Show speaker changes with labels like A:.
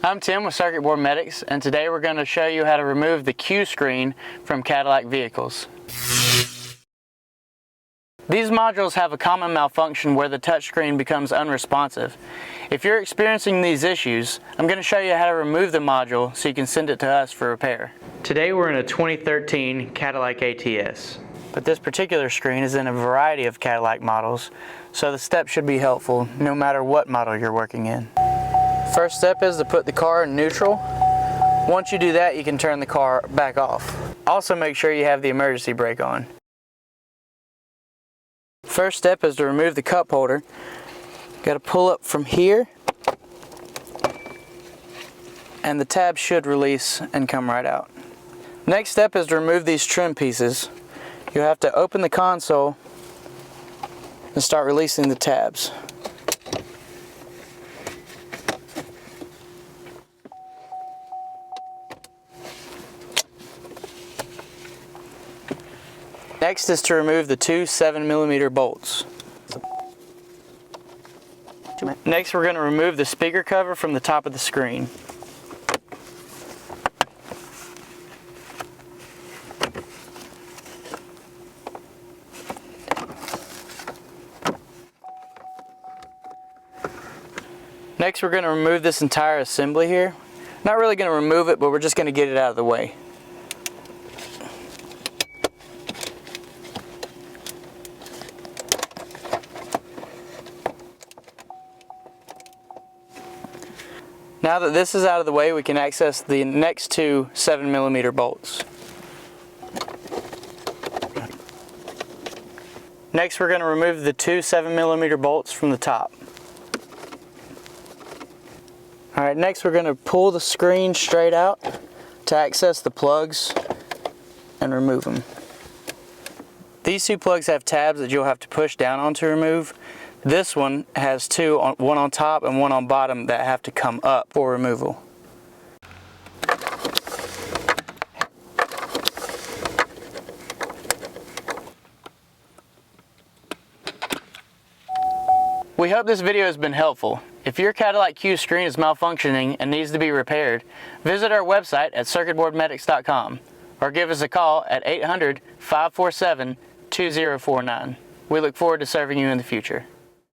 A: I'm Tim with Circuit Board Medics, and today we're going to show you how to remove the Q screen from Cadillac vehicles. These modules have a common malfunction where the touchscreen becomes unresponsive. If you're experiencing these issues, I'm going to show you how to remove the module so you can send it to us for repair. Today we're in a 2013 Cadillac ATS, but this particular screen is in a variety of Cadillac models, so the steps should be helpful no matter what model you're working in. First step is to put the car in neutral. Once you do that, you can turn the car back off. Also make sure you have the emergency brake on. First step is to remove the cup holder. Got to pull up from here, and the tab should release and come right out. Next step is to remove these trim pieces. You'll have to open the console and start releasing the tabs. Next is to remove the two 7mm bolts. Next we're going to remove the speaker cover from the top of the screen. Next we're going to remove this entire assembly here. Not really going to remove it, but we're just going to get it out of the way. Now that this is out of the way, we can access the next two 7mm bolts. Next we're going to remove the two 7mm bolts from the top. Alright, next we're going to pull the screen straight out to access the plugs and remove them. These two plugs have tabs that you'll have to push down on to remove. This one has two, one on top and one on bottom, that have to come up for removal. We hope this video has been helpful. If your Cadillac Q screen is malfunctioning and needs to be repaired, visit our website at circuitboardmedics.com or give us a call at 800-547-2049. We look forward to serving you in the future.